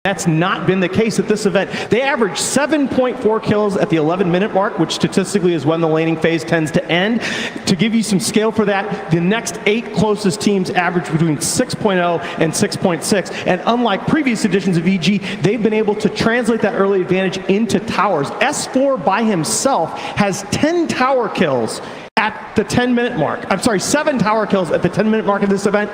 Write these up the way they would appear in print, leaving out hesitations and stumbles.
That's not been the case at this event. They average 7.4 kills at the 11-minute mark, which statistically is when the laning phase tends to end. To give you some scale for that, the next 8 closest teams average between 6.0 and 6.6. And unlike previous editions of EG, they've been able to translate that early advantage into towers. S4 by himself has 10 tower kills at the 10-minute mark. I'm sorry, 7 tower kills at the 10-minute mark of this event.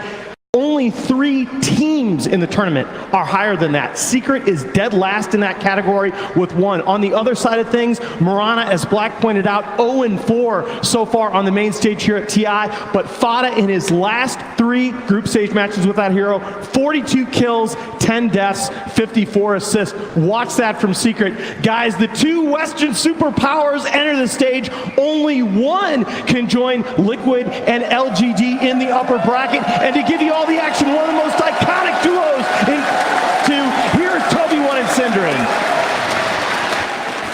Only 3 teams in the tournament are higher than that. Secret is dead last in that category with 1. On the other side of things, Mirana, as Black pointed out, 0-4 so far on the main stage here at TI, but Fada in his last 3 group stage matches with that hero, 42 kills, 10 deaths, 54 assists. Watch that from Secret. Guys, the 2 Western superpowers enter the stage. Only 1 can join Liquid and LGD in the upper bracket. And to give you all the action, one of the most iconic duos here's Toby1 and Synderen.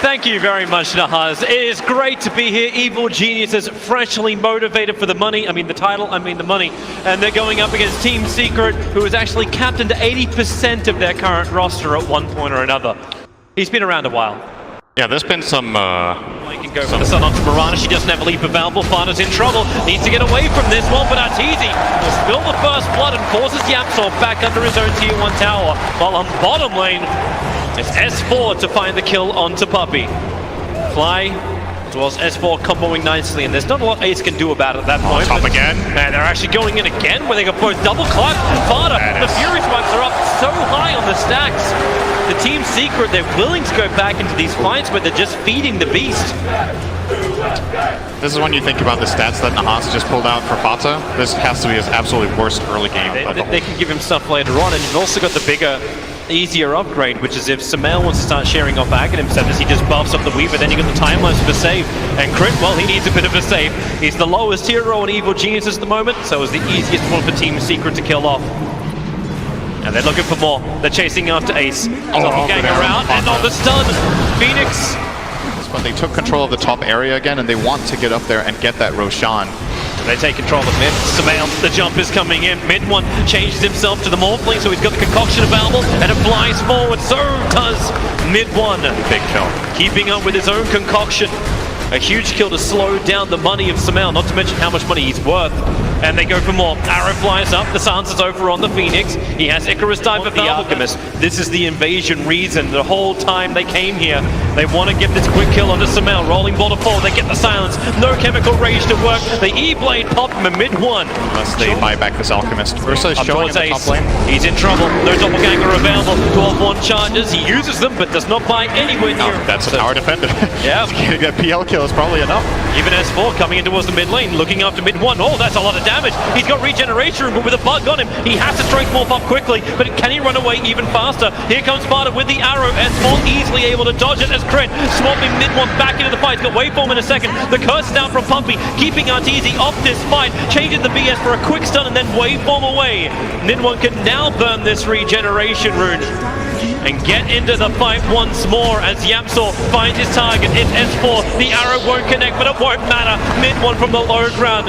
Thank you very much, Nahaz. It is great to be here. Evil Geniuses, freshly motivated for the money. I mean the title, I mean the money. And they're going up against Team Secret, who has actually captained 80% of their current roster at one point or another. He's been around a while. Yeah, there's been some... He can go for the sun onto Mirana. She doesn't have a leap available. Fada's in trouble. Needs to get away from this one, but Arteezy will spill the first blood and forces Yapsor back under his own tier 1 tower. While on bottom lane, it's S4 to find the kill onto Puppey. Fly as well as S4 comboing nicely, and there's not a lot Ace can do about it at that point. Top again. And they're actually going in again, where they got both double clutch. Fada, the Fury spikes are up so high on the stacks. The Team Secret, they're willing to go back into these fights, but they're just feeding the beast. This is when you think about the stats that Nahas just pulled out for Fata. This has to be his absolutely worst early game. They can give him stuff later on, and you've also got the bigger, easier upgrade, which is if Sumail wants to start sharing off Aghanim 7, he just buffs up the Weaver, then you got the timelines for the save. And Crit, well, he needs a bit of a save. He's the lowest hero in Evil Geniuses at the moment, so it's the easiest one for Team Secret to kill off. And they're looking for more. They're chasing after Ace. Gang around, and on the stun, Phoenix. But they took control of the top area again, and they want to get up there and get that Roshan. They take control of mid. Sumail, the jump is coming in. Mid1 changes himself to the Morphling, so he's got the concoction available, and it flies forward. So does Mid1. Big kill. Keeping up with his own concoction. A huge kill to slow down the money of Sumail, not to mention how much money he's worth. And they go for more. Arrow flies up, the silence is over on the Phoenix. He has Icarus dive for the Alchemist. This is the invasion reason. The whole time they came here, they want to get this quick kill onto Sumail. Rolling ball to 4, they get the silence. No chemical rage to work. The E-Blade pop him in mid-1. Unless they buy back this Alchemist. Ursa is showing in the top lane. He's in trouble. No doppelganger available. 12-1 charges. He uses them, but does not buy anywhere near. That's a tower defender. Yeah. Getting that PL kill is probably enough. Even S4 coming in towards the mid lane, looking after mid-1. Oh, that's a lot of damage. He's got regeneration, but with a bug on him, he has to strength morph up quickly, but can he run away even faster? Here comes Sparta with the arrow, S4 easily able to dodge it as Crit swapping mid-1 back into the fight. He's got Waveform in a second. The curse is down from Puppey, keeping Arteezy off this fight, changing the BS for a quick stun and then Waveform away. Mid-1 can now burn this regeneration rune and get into the fight once more as Yapsor finds his target. It's S4. The arrow won't connect, but it won't matter. Mid-1 from the low ground.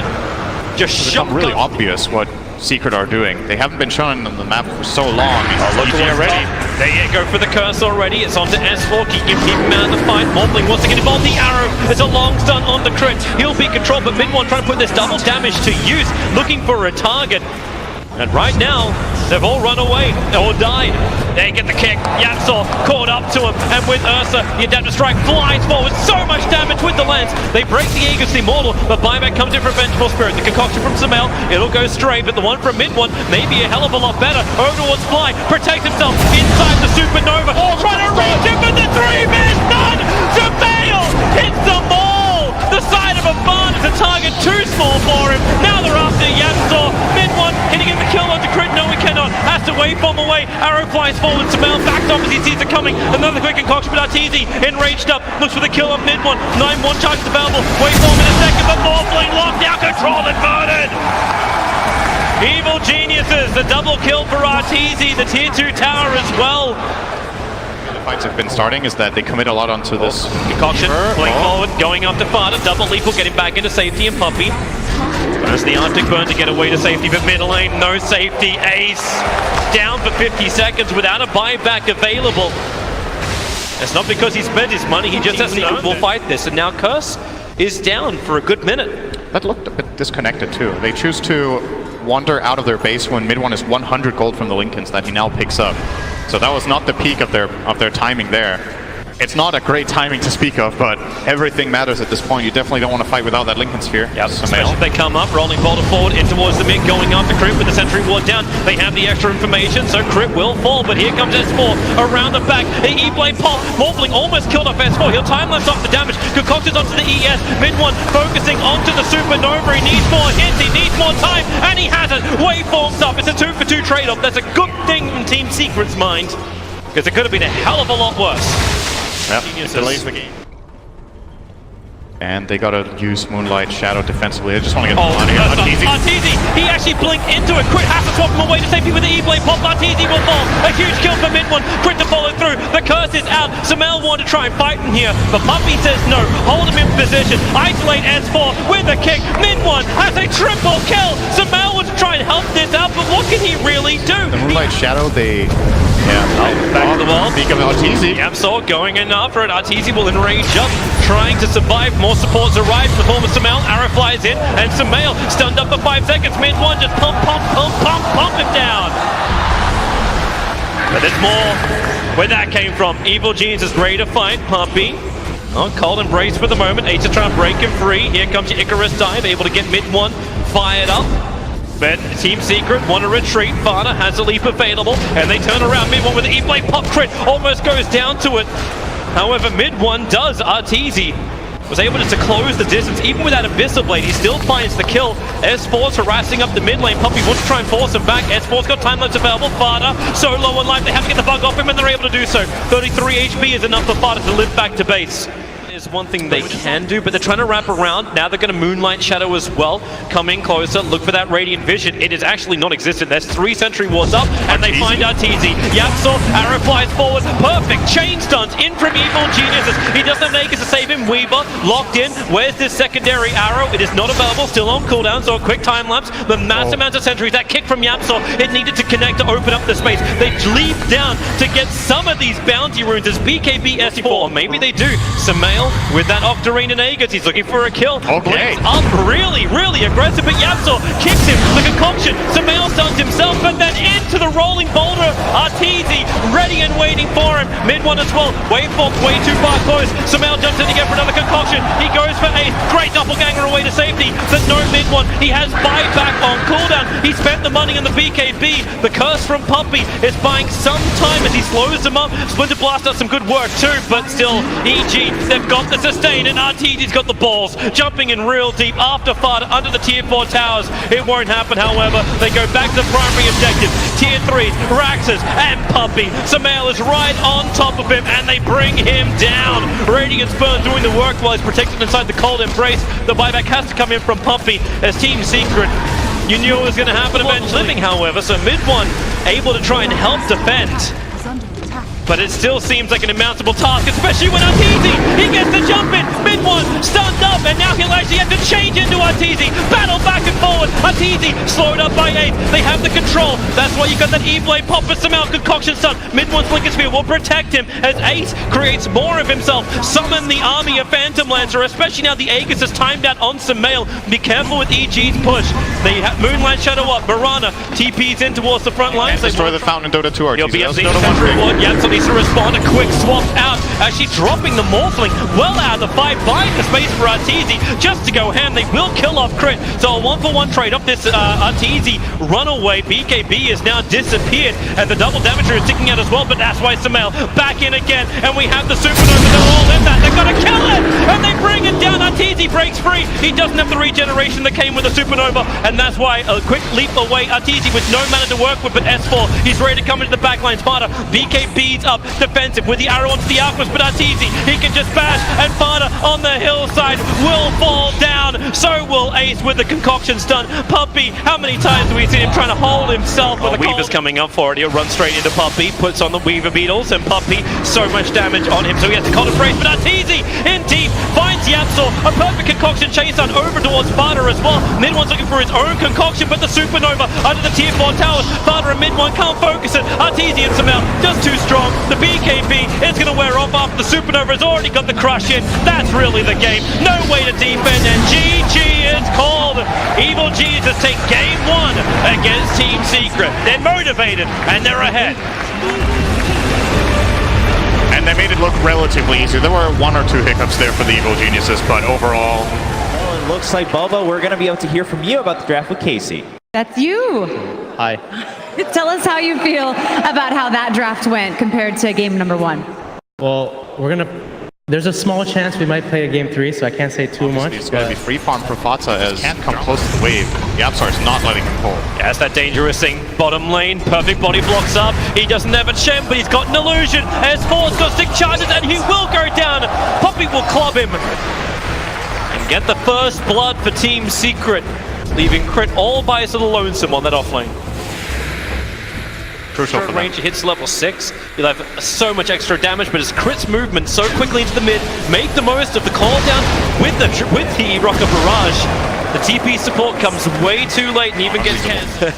Just shotgun. It's really obvious what Secret are doing. They haven't been shown on the map for so long. Oh, look already. They go for the curse already. It's onto S4. Keep him out of the fight. Morphling wants to get involved. The arrow. It's a long stun on the Crit. He'll be controlled, but Mid-1 trying to put this double damage to use, looking for a target. And right now, they've all run away or died. They get the kick. Yapsor caught up to him. And with Ursa, the Adaptive Strike flies forward. So much damage with the lance. They break the Aegis Immortal, but buyback comes in for Vengeful Spirit. The concoction from Sumail, it'll go straight, but the one from Mid-1 may be a hell of a lot better. Over towards Fly, protects himself inside the Supernova. Trying to reach him, but the 3-minute stun! Sumail hits the ball! The side of a barn is a target too small for him. Now they're after Yapsor. Mid-1, can he get the kill onto Crit? No, he cannot. Has to Waveform away. Arrow flies forward. Sumail backs off as he sees it coming. Another quick concoction, but Arteezy enraged up. Looks for the kill on Mid-1. 9-1 charges available. Waveform in a second, but Morphling locked out control and murdered. Evil Geniuses, the double kill for Arteezy, the tier 2 tower as well. the fights have been starting is that they commit a lot onto this. Concoction, pulling forward, going up to Fada, double lethal, getting back into safety, and Puppy. As the Arctic Burn to get away to safety, but mid lane, no safety. Ace down for 50 seconds without a buyback available. It's not because he spent his money, he just has to will fight this, and now Curse is down for a good minute. That looked a bit disconnected too. They choose to wander out of their base when mid one is 100 gold from the Lincolns that he now picks up. So that was not the peak of their timing there. It's not a great timing to speak of, but everything matters at this point. You definitely don't want to fight without that Lincoln Sphere. Yep, especially if they come up, rolling boulder forward in towards the mid, going after Crit with the sentry ward down. They have the extra information, so Crit will fall, but here comes S4 around the back. The E-Blade pop, Morphling almost killed off S4. He'll time-lapse off the damage. Concoctions onto the ES. Mid one focusing onto the Supernova. He needs more hits, he needs more time, and he has it. Waveforms up. It's a 2-for-2 trade-off. That's a good thing in Team Secret's mind, because it could have been a hell of a lot worse. Yep, it delays the game. And they gotta use Moonlight Shadow defensively. They just want to get them out of here. Arteezy, he actually blinked into it. Crit has to swap him away to safety with the E-Blade pop. Arteezy will fall. A huge kill for mid one. Crit to follow through. The Curse is out. Sumail wanted to try and fight him here, but Puppy says no. Hold him in position. Isolate S4 with a kick. Mid one has a triple kill. Sumail would try and help this out, but what can he really do? The Moonlight Shadow, they... Back to the wall. Speak of Arteezy. Yamsor going in after it. Arteezy will enrage up, trying to survive. More supports arrive in the form of Sumail. Arrow flies in, and Sumail stunned up for 5 seconds. Mid one just pump him down. But there's more where that came from. Evil Genius is ready to fight. Puppy. Oh, cold embrace for the moment. Ace to try and break him free. Here comes your Icarus dive, able to get mid one fired up. But Team Secret want to retreat. Fana has a leap available, and they turn around. Mid one with the E-Blade pop. Crit almost goes down to it. However, mid one does. Arteezy was able to close the distance. Even without Abyssal Blade, he still finds the kill. S4's harassing up the mid lane. Puppy wants to try and force him back. S4's got time lapse available. Fada so low on life, they have to get the bug off him, and they're able to do so. 33 HP is enough for Fada to live back to base. Is one thing they can do, but they're trying to wrap around. Now they're going to Moonlight Shadow as well. Come in closer, look for that Radiant Vision. It is actually non-existent. There's 3 sentry wards up, and they find Arteezy. Yamsor, arrow flies forward. Perfect chain stuns in from Evil Geniuses. He doesn't have Naked to save him. Weaver locked in. Where's this secondary arrow? It is not available, still on cooldown, so a quick time lapse. The mass amounts of sentries. That kick from Yamsor, it needed to connect to open up the space. They leap down to get some of these bounty runes as BKB S4. Maybe they do. Sumail with that Octarine and Aegis, he's looking for a kill. Okay. Blinks up really aggressive, but Yamsor kicks him. The concoction, Sumail stuns himself, but then into the rolling boulder. Arteezy ready and waiting for him. Mid one as well. Waveform way too far close. Sumail jumps in again for another concoction. He goes for a great doppelganger away to safety, but no mid one. He has buyback on cooldown. He spent the money on the BKB. The Curse from Puppy is buying some time as he slows them up. Splinter Blast does some good work too, but still, EG, they've got the sustain, and Arteezy's got the balls, jumping in real deep after Fada under the tier 4 towers. It won't happen, however. They go back to the primary objective. Tier 3, Raxus and Puppy. Sumail is right on top of him, and they bring him down. Radiant Burn doing the work while he's protected inside the cold embrace. The buyback has to come in from Puppy as Team Secret. You knew it was going to happen eventually. Living, however, so mid one able to try and help defend. But it still seems like an insurmountable task, especially when Arteezy, he gets the jump in, mid one, stunned up, and now he'll actually have to change into Arteezy. Battle back and forward. Arteezy slowed up by 8. They have the control. That's why you got that E-Blade pop for Sumail. Concoction stun. Mid one's Lincoln Sphere will protect him as Ace creates more of himself. Summon the army of Phantom Lancer, especially now the Aegis is timed out on Sumail. Be careful with EG's push. They have Moonlight Shadow up. Barana TP's in towards the front lines. Destroy the fountain in Dota 2 Arteezy. He'll be up the Dota 1 Yamsor needs to respond. A quick swap out, actually dropping the Morphling well out of the fight, buying the space for Arteezy just to go ham. They will kill off Crit, so a 1-for-1 trade off this Arteezy runaway. BKB has now disappeared, and the double damager is ticking out as well, but that's why Sumail back in again, and we have the Supernova. They're all in that. They're gonna kill it, and they bring it down. Arteezy breaks free. He doesn't have the regeneration that came with the Supernova, and that's why a quick leap away. Arteezy with no mana to work with, but S4, he's ready to come into the backline. Sparta, BKB's up, defensive with the arrow onto the Alchemist, but Arteezy, he can just bash, and Fada on the hillside will fall down. So will Ace with the concoction stun. Puppy, how many times have we seen him trying to hold himself with a Weaver's coming up for it. He'll run straight into Puppey, puts on the Weaver Beetles, and Puppey, so much damage on him, so he has to counter brace, but Arteezy in deep, finds Yapzor, a perfect concoction chase on over towards Sparta as well. Mid-1's looking for his own concoction, but the Supernova under the tier 4 towers, Sparta and Mid-1 can't focus it. Arteezy and Sumail just too strong. The BKB is going to wear off after the Supernova has already got the crush in. That's really the game. No way to defend, and GG is called. Evil Jesus take game 1 against Team Secret. They're motivated and they're ahead. And they made it look relatively easy. There were 1 or 2 hiccups there for the Evil Geniuses, but overall... Well, it looks like, Bobo, we're going to be able to hear from you about the draft with Casey. That's you. Hi. Tell us how you feel about how that draft went compared to game number 1. Well, there's a small chance we might play a game 3, so I can't say too much. It's going to be free farm for Fatsa as can't come close to the wave. Yapzor is not letting him pull. Yeah, it's that dangerous thing. Bottom lane, perfect body blocks up. He doesn't have a champ, but he's got an illusion. S4's got 6 charges, and he will go down. Puppey will club him. And get the first blood for Team Secret, leaving Crit all by his little lonesome on that offlane. Crucial for Ranger hits level 6. He'll have so much extra damage, but his Crit's movement so quickly into the mid, make the most of the call down with the Rocket Barrage. The TP support comes way too late and even gets canned.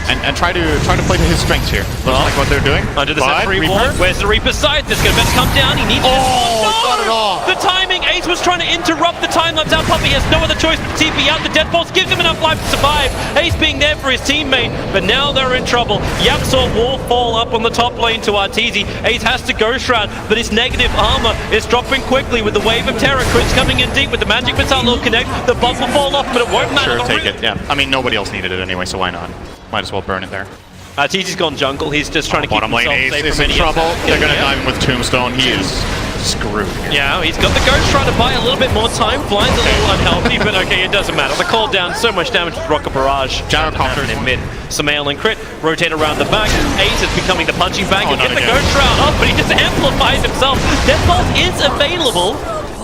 And try to play to his strengths here. Looks like what they're doing. Under the Sentry ward. Where's the Reaper's side? This is going to come down. He needs not at all. The timing. Ace was trying to interrupt the time lapse out. Puppey has no other choice but to TP out. The Death Pulse gives him enough life to survive. Ace being there for his teammate, but now they're in trouble. Yapzor will fall up on the top lane to Arteezy. Ace has to Ghost Shroud, but his negative armor is dropping quickly with the Wave of Terror. Crit's coming in deep with the Magic Missile will connect. The buff will fall off, but it won't matter. Sure, take it. Yeah. I mean, nobody else needed it anyway, so why not? Might as well burn it there. Arteezy's gone jungle. He's just trying to keep bottom lane. himself Ace safe is from in any trouble. attack. They're going to dive him with Tombstone. He is screwed here. Yeah, he's got the Ghost trying to buy a little bit more time. Flying's a little unhealthy, but okay, it doesn't matter. The call down, so much damage with Rocket Barrage. Gyrocopter in mid. Sumail and Crit rotate around the back. Ace is becoming the punching bag. He'll get the again. Ghost Shroud up, but he just amplifies himself. Death Pulse is available,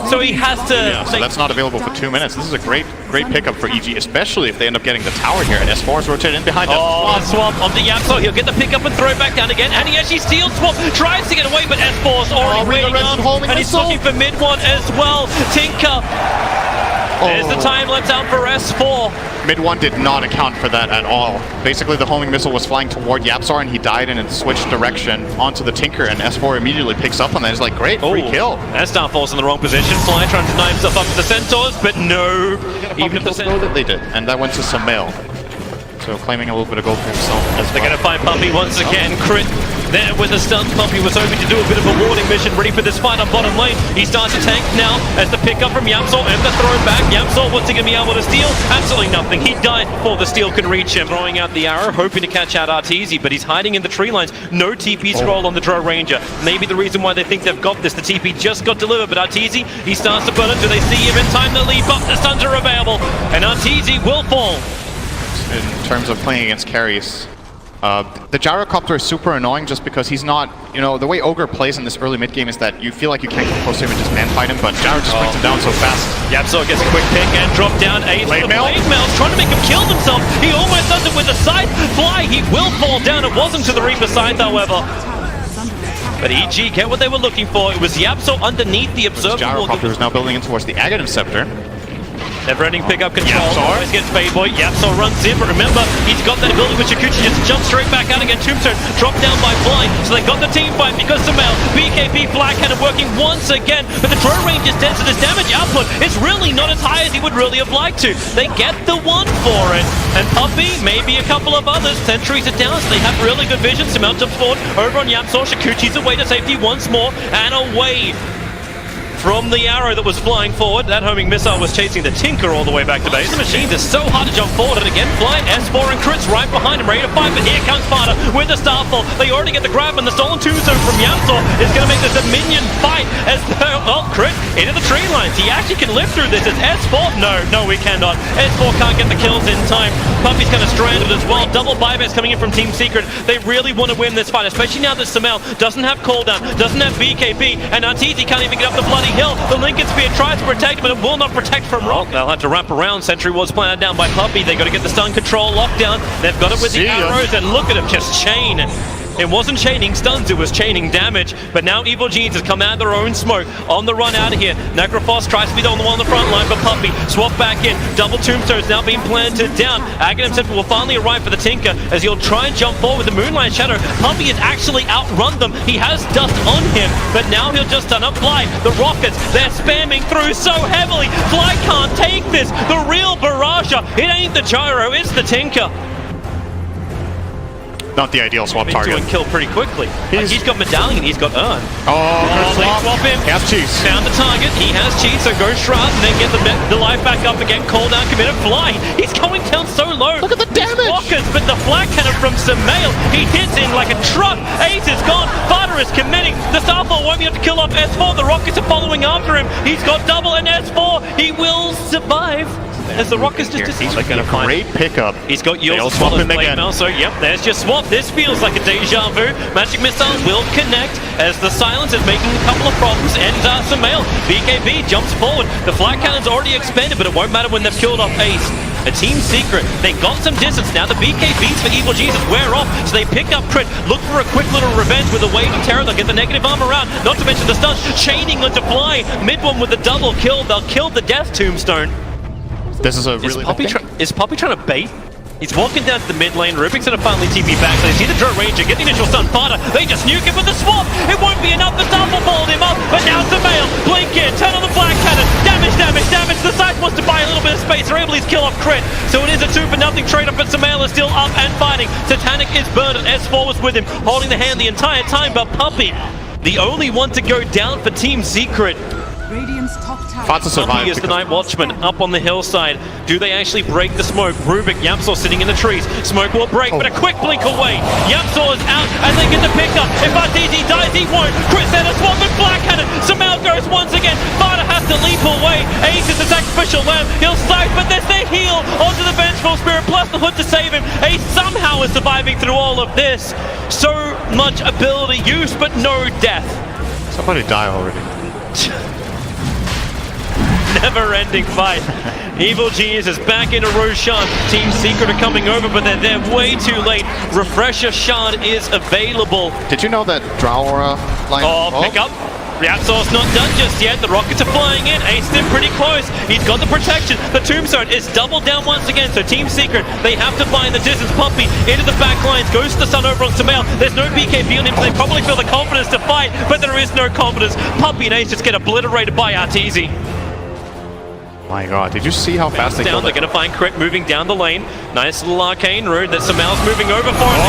so he has to... Yeah, so that's not available for 2 minutes. This is a great pickup for EG, especially if they end up getting the tower here, and S4 is rotated in behind them. Oh, swap onto Yapzor. He'll get the pick up and throw back down again, and he actually steals swap, tries to get away, but S4's already waiting up, and he's looking for mid-1 as well. Tinker. There's the time lapse out for S4. Mid-1 did not account for that at all. Basically, the homing missile was flying toward Yapzor, and he died and it switched direction onto the Tinker, and S4 immediately picks up on that. It's like, great, free kill. That Starfall's in the wrong position. Fly trying to deny himself up to the Centaurs, but no. Even if the Centaurs that they did, and that went to Sumail. So claiming a little bit of gold for himself as They're well. going to find Puppey once again. Crit there with the stun. Puppey was hoping to do a bit of a warning mission, ready for this fight on bottom lane. He starts to tank now as the pickup from Yapzor and the throw back. Yapzor, what's he going to be able to steal? Absolutely nothing. He died before the steal can reach him. Throwing out the arrow, hoping to catch out Arteezy, but he's hiding in the tree lines. No TP scroll on the Drow Ranger. Maybe the reason why they think they've got this. The TP just got delivered, but Arteezy, he starts to burn it. Do they see him in time to leap up? The stuns are available, and Arteezy will fall. In terms of playing against carries, the Gyrocopter is super annoying just because he's not, you know, the way Ogre plays in this early mid game is that you feel like you can't get close to him and just man fight him, but Gyro just brings him down so fast. Yapzor gets a quick pick and drop down. Ace with the Blade Mail's trying to make him kill himself. He almost does it with a side fly. He will fall down. It wasn't to the Reaper side, however. But EG get what they were looking for. It was Yapzor underneath the Observer Wall. Gyrocopter is now building in towards the Aghanim Scepter. Never-ending pickup control. Yapzor. Always gets Fadeboy. Yapzor runs in, but remember, he's got that ability with Shukuchi just to jump straight back out again. Tombstone dropped down by Blind, so they got the team fight because Sumail, BKB, Blackhanded working once again, but the Drow Range is dead, so this damage output is really not as high as he would really have liked to. They get the one for it, and Puppey, maybe a couple of others. Sentries are down, so they have really good vision. Sumail jumps forward over on Yapzor. Shukuchi's away to safety once more, and away from the arrow that was flying forward. That homing missile was chasing the Tinker all the way back to base. The machines are so hard to jump forward, and again, Fly, S4 and Crit's right behind him, ready to fight, but here comes Sparta with the Starfall. They already get the grab, and the stolen tombstone from Yapzor is going to make this a minion fight as, well, Crit into the tree lines. He actually can live through this as S4. No, he cannot. S4 can't get the kills in time. Puppey's kind of stranded as well. Double buybacks coming in from Team Secret. They really want to win this fight, especially now that Sumail doesn't have cooldown, doesn't have BKB, and Arteezy can't even get up the bloody hill. The Lincoln Spear tries to protect, but it will not protect from Rock. They'll have to wrap around. Sentry was planted down by Puppey. They got to get the stun control locked down. They've got got it with the See ya. arrows, and look at him just chain. It wasn't chaining stuns, it was chaining damage. But now Evil Genius has come out of their own smoke on the run out of here. Necrophos tries to be the only one on the front line, but Puppey swap back in. Double tombstones now being planted down. Aghanim himself will finally arrive for the Tinker as he'll try and jump forward with the Moonlight Shadow. Puppey has actually outrun them. He has dust on him, but now he'll just stun up Fly. The Rockets, they're spamming through so heavily. Fly can't take this. The real Barrage. It ain't the Gyro, it's the Tinker. Not the ideal swap Into target. and kill pretty quickly. He's got Medallion, he's got Urn. They swap him. He has cheese. Found the target, he has cheese, so go Shroud and then get the life back up again. Call down, committed, Fly. He's going down so low. Look at the damage. Walkers, but the flag cannon from Sumail, he hits in like a truck. Ace is gone. Vada is committing. The Starfall won't be able to kill off S4. The Rockets are following after him. He's got double and S4. He will survive. As the Rockets just He's like a great pickup. He's got yours They'll as well swap as him Blade again. Mail, so yep, there's your swap. This feels like a deja vu. Magic Missile will connect as the silence is making a couple of problems, and Sumail, BKB jumps forward. The flag cannon's already expended, but it won't matter when they've killed off Ace. A team secret. They got some distance. Now the BKBs for Evil Jesus wear off, so they pick up Crit, look for a quick little revenge with a wave of terror. They'll get the negative armor out, not to mention the stuns, chaining onto Fly. Mid one with the double kill. They'll kill the Death Tombstone. This is a really Is Puppey trying to bait? He's walking down to the mid lane. Rubik's gonna finally TP back. So they see the Drow Ranger, get the initial stun. Fada, they just nuke him with the swap. It won't be enough. The Starfall followed him up, but now Sumail, blink in, turn on the Black Cannon. Damage, damage, damage. The side wants to buy a little bit of space. They're able to kill off Crit. So it is a 2-for-0 trade-off, but Sumail is still up and fighting. Satanic is burned, and S4 was with him, holding the hand the entire time. But Puppey, the only one to go down for Team Secret. Fata survived. Puppey is the Night Watchman up on the hillside. Do they actually break the smoke? Rubik, Yapsor sitting in the trees. Smoke will break, but a quick blink away. Yapsor is out, and they get the pickup. If RTZ dies, he won't. Chris had a swap with Black Cannon. Sumail goes once again. Vada has to leap away. Ace is the sacrificial lamb. He'll slice, but there's the heal onto the Vengeful Spirit, plus the hood to save him. Ace somehow is surviving through all of this. So much ability use, but no death. Somebody die already. Never-ending fight. Evil Genius is back into Roshan. Team Secret are coming over, but they're there way too late. Refresher Shard is available. Did you know that Drowra line? Pick up. Reactor's not done just yet. The Rockets are flying in. Ace in pretty close. He's got the protection. The Tombstone is doubled down once again. So Team Secret, they have to find the distance. Puppey into the back lines. Goes to the sun over on Sumail. There's no BKB on him, so they probably feel the confidence to fight, but there is no confidence. Puppey and Ace just get obliterated by Arteezy. My god, did you see how fast they down? killed They're it? going to find Crit moving down the lane. Nice little arcane rune that Sumail's moving over for him.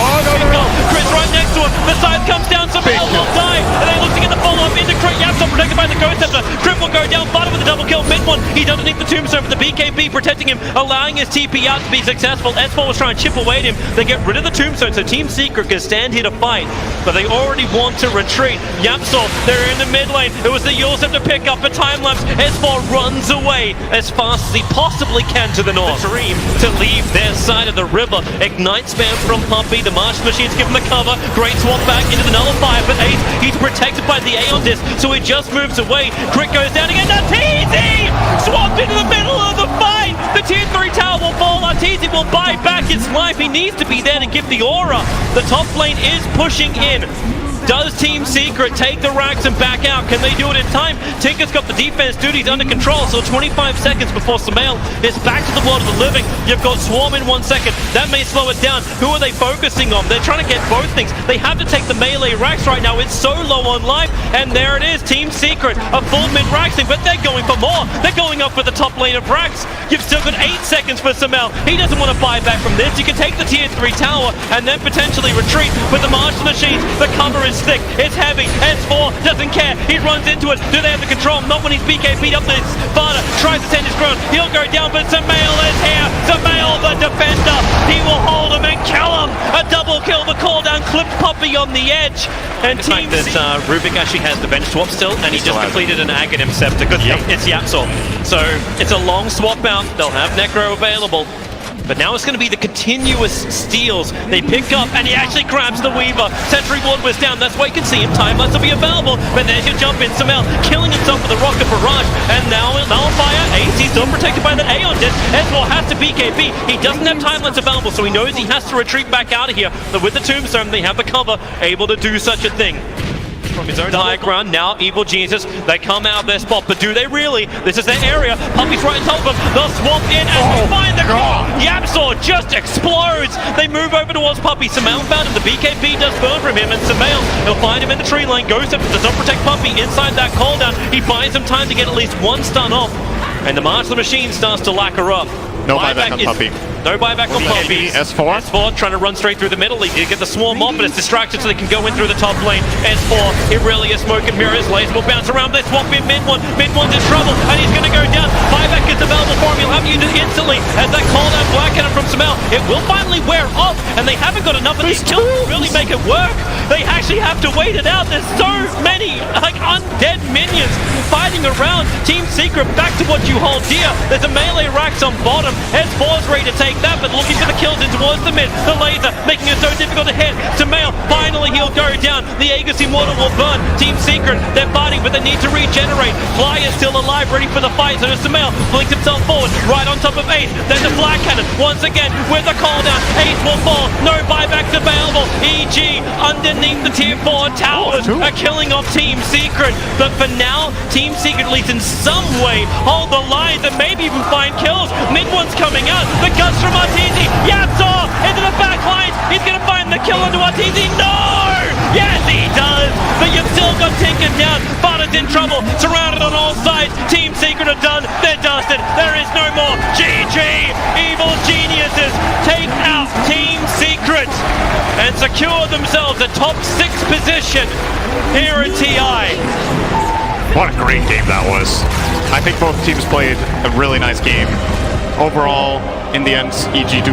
No. Crit's right next to him. The side comes down. Sumail will die. And they look to get the follow-up into Crit. Yapsor protected by the Ghost Scepter. Crit will go down. Butter with the double kill. Mid one. He's underneath the Tombstone, but the BKB protecting him, allowing his TP out to be successful. S4 was trying to chip away at him. They get rid of the Tombstone, so Team Secret can stand here to fight, but they already want to retreat. Yapsor, they're in the mid lane. It was the Yule Scepter pick up a time lapse. S4 runs away as fast as he possibly can to the north. The dream to leave their side of the river. Ignite spam from Puppey. The Martian Machines give him the cover. Great swap back into the Nullifier, but Ace, he's protected by the Aeon Disc, so he just moves away. Crit goes down again. Arteezy! Swapped into the middle of the fight! The tier 3 tower will fall. Arteezy will buy back his life. He needs to be there to give the aura. The top lane is pushing in. Does Team Secret take the racks and back out? Can they do it in time? Tinker's got the defense duties under control, so 25 seconds before Sumail is back to the world of the living. You've got Swarm in 1 second. That may slow it down. Who are they focusing on? They're trying to get both things. They have to take the melee racks right now. It's so low on life, and there it is. Team Secret, a full mid-rack thing, but they're going for more. They're going up for the top lane of racks. You've still got 8 seconds for Sumail. He doesn't want to buy back from this. You can take the tier 3 tower and then potentially retreat, but the Martian Machines, the cover is thick, it's heavy. S4 doesn't care. He runs into it. Do they have the control? Not when he's BKB'd up this. Vada tries to stand his ground. He'll go down, but Sumail is here. Sumail, the defender. He will hold him and kill him. A double kill. The call down clipped Puppey on the edge. And the fact that Rubik actually has the bench swap still, and he just completed an Aghanim Scepter. Good thing it's Yapsor. So it's a long swap out. They'll have Necro available. But now it's going to be the continuous steals. They pick up, and he actually grabs the Weaver. Sentry Ward was down, that's why you can see him. Timelines will be available, but there's your jump in. Sumail killing himself with a rocket barrage, and now Nullifier, Ace, he's still protected by that Aeon Disc. S4 has to BKB. He doesn't have timelines available, so he knows he has to retreat back out of here. But with the Tombstone, they have the cover, able to do such a thing. From his own high ground, now Evil Geniuses, they come out of their spot, but do they really? This is their area. Puppy's right on top of them. They'll swamp in and they find the core. Yapsaw just explodes. They move over towards Puppy. Sumail found him. The BKB does burn from him, and Sumail, he'll find him in the tree line. Goes up, does not protect Puppy inside that cooldown. He buys him time to get at least one stun off, and the March of the Machine starts to lacquer up. No buyback on Puppy. No buyback on Puppy. S4. S4 trying to run straight through the middle. He did get the swarm off, but it's distracted so they can go in through the top lane. S4, it really is smoke and mirrors. Laser will bounce around. They swap in mid one. Mid one's in trouble, and he's going to go down. Buyback is available for him. He'll have to use it instantly as that call down Black Cannon from Sumail. It will finally wear off, and they haven't got enough of these kills to really make it work. They actually have to wait it out. There's so many like undead minions fighting around. Team Secret, back to what you hold dear. There's a melee Rax on bottom. S4's ready to take that, but looking for the kills in towards the mid. The laser making it so difficult to hit. Sumail, finally he'll go down. The Aegis Immortal will burn. Team Secret, they're fighting, but they need to regenerate. Fly is still alive, ready for the fight. So Sumail blinks himself forward, right on top of Ace. There's a Black Cannon once again with a call down. Ace will fall. No buybacks available. EG underneath the tier 4 towers are killing off Team Secret. But for now, Team Secret, at least in some way, hold the lines and maybe even find kills. Mid one's coming out. The guts from Arteezy. Yapsaw into the back line. He's going to find the kill onto Arteezy. No! Yes, he does. But you've still got Tinker down. But it's in trouble. Surrounded on all sides. Team Secret are done. They're dusted. There is no more. GG. Evil Geniuses take out Team Secret and secure themselves a top 6 position here at TI. What a great game that was. I think both teams played a really nice game. Overall, in the end, EG do